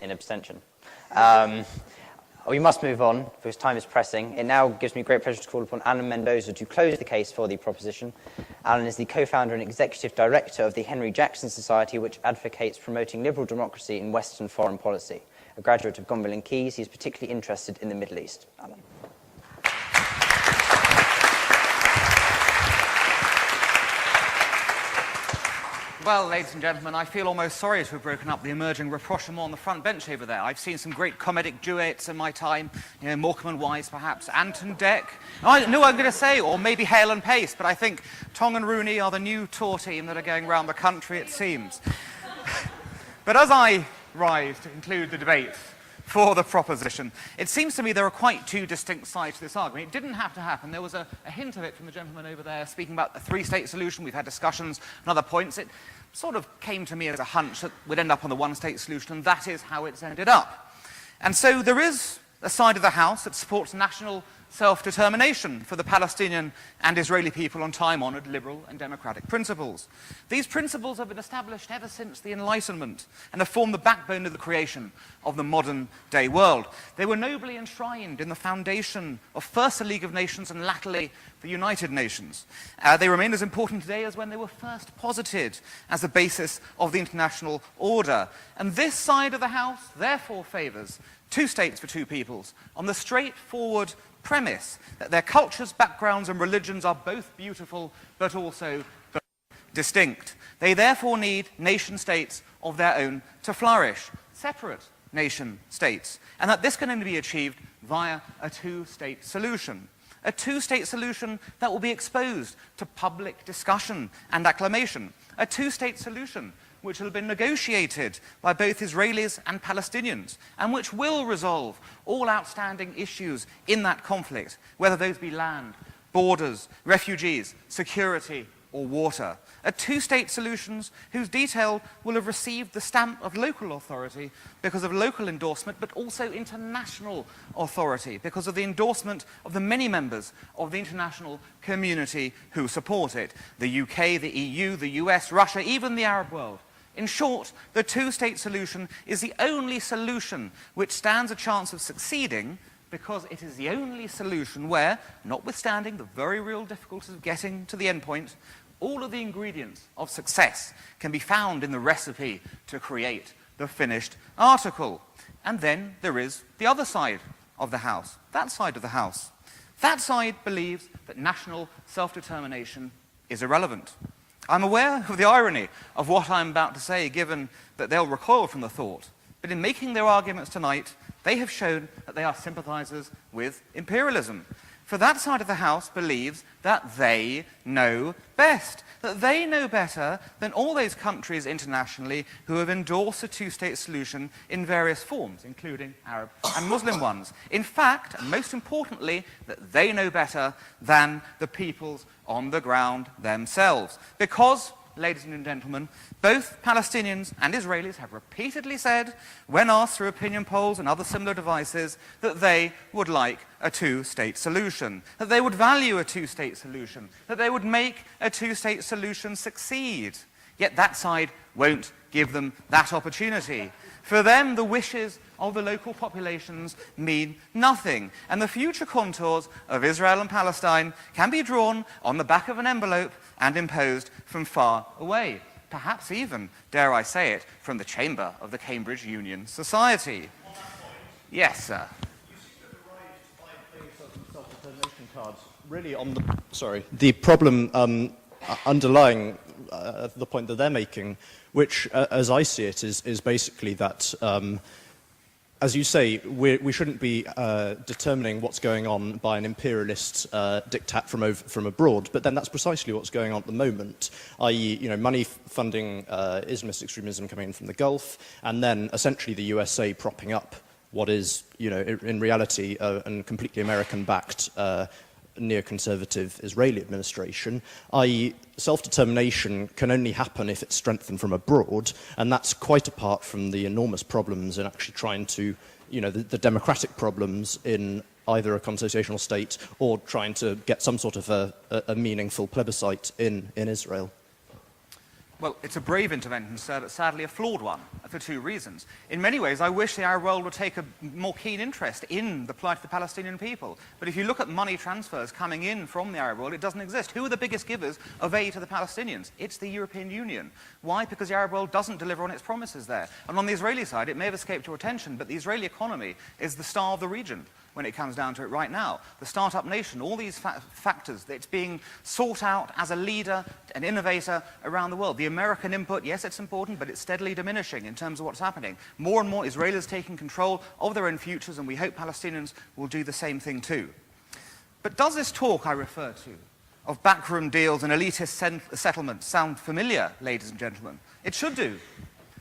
in abstention. We must move on because time is pressing. It now gives me great pleasure to call upon Alan Mendoza to close the case for the proposition. Alan is the co-founder and executive director of the Henry Jackson Society, which advocates promoting liberal democracy in Western foreign policy. A graduate of Gonville and Keyes, he is particularly interested in the Middle East. Alan. Well, ladies and gentlemen, I feel almost sorry to have broken up the emerging rapprochement on the front bench over there. I've seen some great comedic duets in my time, Morecambe and Wise, perhaps, Ant and Dec. I know what I'm going to say, or maybe Hale and Pace, but I think Tong and Rooney are the new tour team that are going around the country, it seems. But as I rise to conclude the debate for the proposition, it seems to me there are quite two distinct sides to this argument. It didn't have to happen. There was a hint of it from the gentleman over there speaking about a three-state solution. We've had discussions on other points. It sort of came to me as a hunch that we'd end up on the one-state solution, and that is how it's ended up. And so there is a side of the House that supports national self-determination for the Palestinian and Israeli people on time-honoured liberal and democratic principles. These principles have been established ever since the Enlightenment and have formed the backbone of the creation of the modern-day world. They were nobly enshrined in the foundation of first the League of Nations and latterly the United Nations. They remain as important today as when they were first posited as the basis of the international order. And this side of the House therefore favours two states for two peoples on the straightforward premise that their cultures, backgrounds and religions are both beautiful but also distinct. They therefore need nation-states of their own to flourish, separate nation-states, and that this can only be achieved via a two-state solution. A two-state solution that will be exposed to public discussion and acclamation. A two-state solution which will have been negotiated by both Israelis and Palestinians, and which will resolve all outstanding issues in that conflict, whether those be land, borders, refugees, security, or water. A two-state solution whose detail will have received the stamp of local authority because of local endorsement, but also international authority because of the endorsement of the many members of the international community who support it. The UK, the EU, the US, Russia, even the Arab world. In short, the two-state solution is the only solution which stands a chance of succeeding because it is the only solution where, notwithstanding the very real difficulties of getting to the end point, all of the ingredients of success can be found in the recipe to create the finished article. And then there is the other side of the House, that side of the House. That side believes that national self-determination is irrelevant. I'm aware of the irony of what I'm about to say, given that they'll recoil from the thought. But in making their arguments tonight, they have shown that they are sympathizers with imperialism. For that side of the House believes that they know best, that they know better than all those countries internationally who have endorsed a two-state solution in various forms, including Arab and Muslim ones. In fact, and most importantly, that they know better than the peoples on the ground themselves. Because, ladies and gentlemen, both Palestinians and Israelis have repeatedly said, when asked through opinion polls and other similar devices, that they would like a two-state solution, that they would value a two-state solution, that they would make a two-state solution succeed. Yet that side won't give them that opportunity. For them, the wishes of the local populations mean nothing, and the future contours of Israel and Palestine can be drawn on the back of an envelope and imposed from far away, perhaps even, dare I say it, from the chamber of the Cambridge Union Society. Yes, sir. You seem to have arrived by playing certain self-determination cards really on the problem underlying the point that they're making, which, as I see it, is basically that, as you say, we shouldn't be determining what's going on by an imperialist diktat from abroad, but then that's precisely what's going on at the moment, i.e., money funding Islamist extremism coming in from the Gulf, and then essentially the USA propping up what is, in reality, a completely American-backed neoconservative Israeli administration, i.e. self-determination can only happen if it's strengthened from abroad, and that's quite apart from the enormous problems in actually trying to, the democratic problems in either a consociational state or trying to get some sort of a meaningful plebiscite in Israel. Well, it's a brave intervention, sir, but sadly a flawed one, for two reasons. In many ways, I wish the Arab world would take a more keen interest in the plight of the Palestinian people. But if you look at money transfers coming in from the Arab world, it doesn't exist. Who are the biggest givers of aid to the Palestinians? It's the European Union. Why? Because the Arab world doesn't deliver on its promises there. And on the Israeli side, it may have escaped your attention, but the Israeli economy is the star of the region when it comes down to it right now. The startup nation, all these factors, it's being sought out as a leader, an innovator around the world. The American input, yes, it's important, but it's steadily diminishing in terms of what's happening. More and more Israelis taking control of their own futures, and we hope Palestinians will do the same thing too. But does this talk I refer to of backroom deals and elitist settlements sound familiar, ladies and gentlemen? It should do,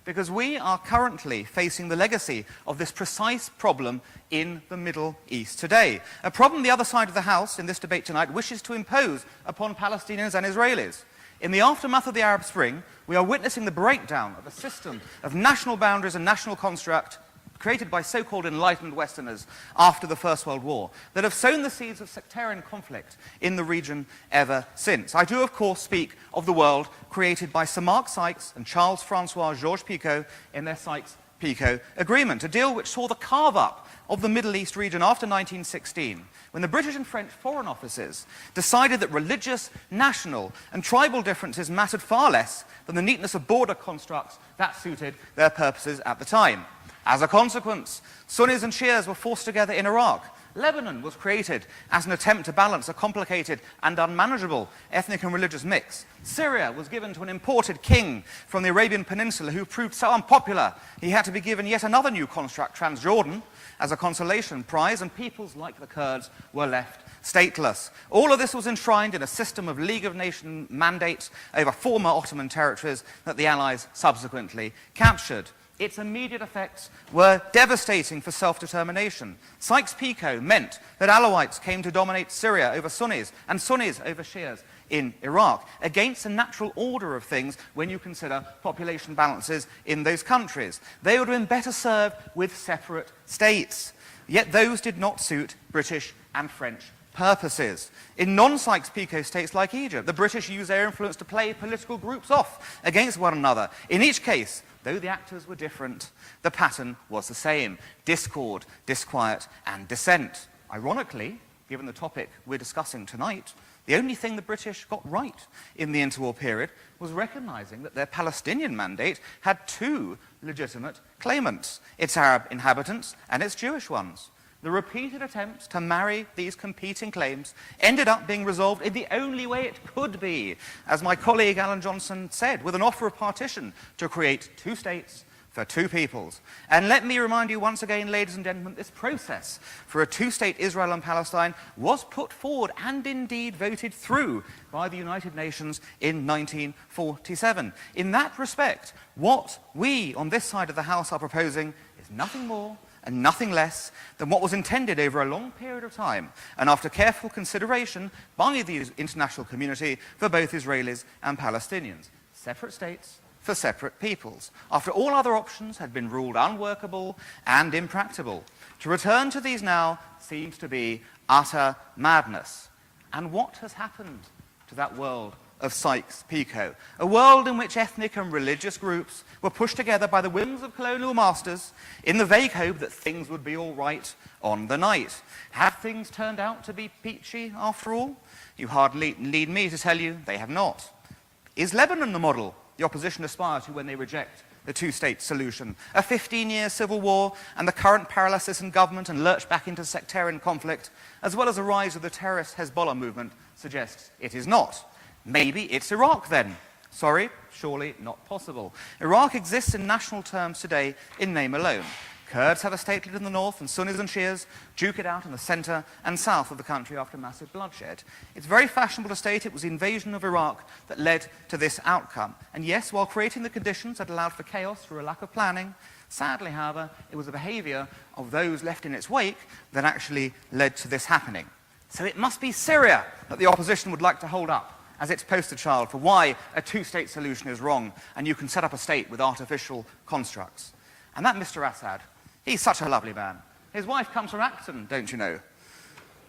because we are currently facing the legacy of this precise problem in the Middle East today. A problem the other side of the House in this debate tonight wishes to impose upon Palestinians and Israelis. In the aftermath of the Arab Spring, we are witnessing the breakdown of a system of national boundaries and national construct created by so-called enlightened Westerners after the First World War that have sown the seeds of sectarian conflict in the region ever since. I do, of course, speak of the world created by Sir Mark Sykes and Charles-François Georges-Picot in their Sykes-Picot Agreement, a deal which saw the carve-up of the Middle East region after 1916, when the British and French foreign offices decided that religious, national, and tribal differences mattered far less than the neatness of border constructs that suited their purposes at the time. As a consequence, Sunnis and Shias were forced together in Iraq. Lebanon was created as an attempt to balance a complicated and unmanageable ethnic and religious mix. Syria was given to an imported king from the Arabian Peninsula who proved so unpopular he had to be given yet another new construct, Transjordan, as a consolation prize, and peoples like the Kurds were left stateless. All of this was enshrined in a system of League of Nations mandates over former Ottoman territories that the Allies subsequently captured. Its immediate effects were devastating for self-determination. Sykes-Picot meant that Alawites came to dominate Syria over Sunnis and Sunnis over Shias in Iraq, against the natural order of things when you consider population balances in those countries. They would have been better served with separate states, yet those did not suit British and French purposes. In non-Sykes-Picot states like Egypt, the British used their influence to play political groups off against one another. In each case, though the actors were different, the pattern was the same: discord, disquiet, and dissent. Ironically, given the topic we're discussing tonight, the only thing the British got right in the interwar period was recognizing that their Palestinian mandate had two legitimate claimants: its Arab inhabitants and its Jewish ones. The repeated attempts to marry these competing claims ended up being resolved in the only way it could be, as my colleague Alan Johnson said, with an offer of partition to create two states for two peoples. And let me remind you once again, ladies and gentlemen, this process for a two-state Israel and Palestine was put forward and indeed voted through by the United Nations in 1947. In that respect, what we on this side of the House are proposing is nothing more and nothing less than what was intended over a long period of time, and after careful consideration by the international community, for both Israelis and Palestinians. Separate states for separate peoples, after all other options had been ruled unworkable and impracticable. To return to these now seems to be utter madness. And what has happened to that world of Sykes-Picot? A world in which ethnic and religious groups were pushed together by the whims of colonial masters in the vague hope that things would be all right on the night. Have things turned out to be peachy after all? You hardly need me to tell you they have not. Is Lebanon the model the opposition aspire to when they reject the two-state solution? A 15-year civil war and the current paralysis in government and lurch back into sectarian conflict, as well as the rise of the terrorist Hezbollah movement, suggests it is not. Maybe it's Iraq then. Sorry, surely not possible. Iraq exists in national terms today in name alone. Kurds have a statelet in the north, and Sunnis and Shias duke it out in the center and south of the country after massive bloodshed. It's very fashionable to state it was the invasion of Iraq that led to this outcome. And yes, while creating the conditions that allowed for chaos through a lack of planning, sadly, however, it was the behavior of those left in its wake that actually led to this happening. So it must be Syria that the opposition would like to hold up as its poster child for why a two-state solution is wrong and you can set up a state with artificial constructs. And that Mr. Assad, he's such a lovely man. His wife comes from Acton, don't you know?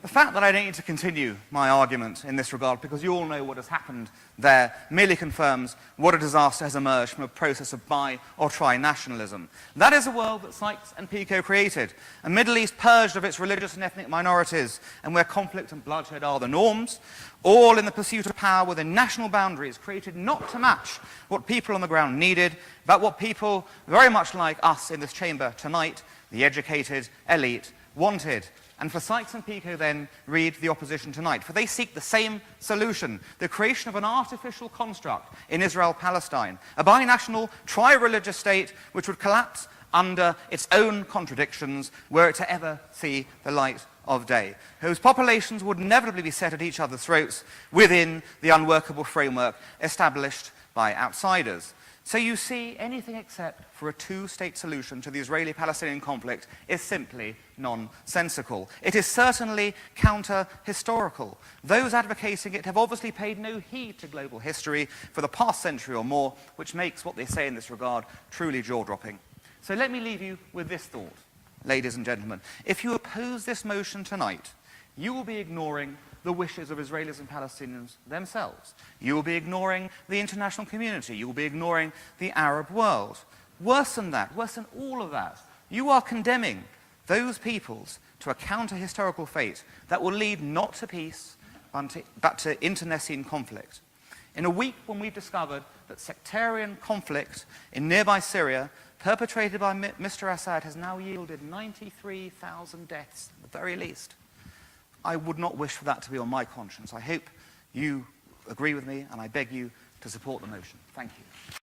The fact that I don't need to continue my argument in this regard, because you all know what has happened there, merely confirms what a disaster has emerged from a process of bi- or tri-nationalism. That is a world that Sykes and Picot created, a Middle East purged of its religious and ethnic minorities, and where conflict and bloodshed are the norms, all in the pursuit of power within national boundaries created not to match what people on the ground needed, but what people, very much like us in this chamber tonight, the educated elite, wanted. And for Sykes and Picot, then, read the opposition tonight. For they seek the same solution, the creation of an artificial construct in Israel-Palestine, a binational, tri-religious state which would collapse under its own contradictions were it to ever see the light of day, whose populations would inevitably be set at each other's throats within the unworkable framework established by outsiders. So you see, anything except for a two-state solution to the Israeli-Palestinian conflict is simply nonsensical. It is certainly counter-historical. Those advocating it have obviously paid no heed to global history for the past century or more, which makes what they say in this regard truly jaw-dropping. So let me leave you with this thought, ladies and gentlemen. If you oppose this motion tonight, you will be ignoring the wishes of Israelis and Palestinians themselves. You will be ignoring the international community. You will be ignoring the Arab world. Worse than that, worse than all of that, you are condemning those peoples to a counter-historical fate that will lead not to peace, but to internecine conflict. In a week when we've discovered that sectarian conflict in nearby Syria, perpetrated by Mr. Assad, has now yielded 93,000 deaths, at the very least, I would not wish for that to be on my conscience. I hope you agree with me, and I beg you to support the motion. Thank you.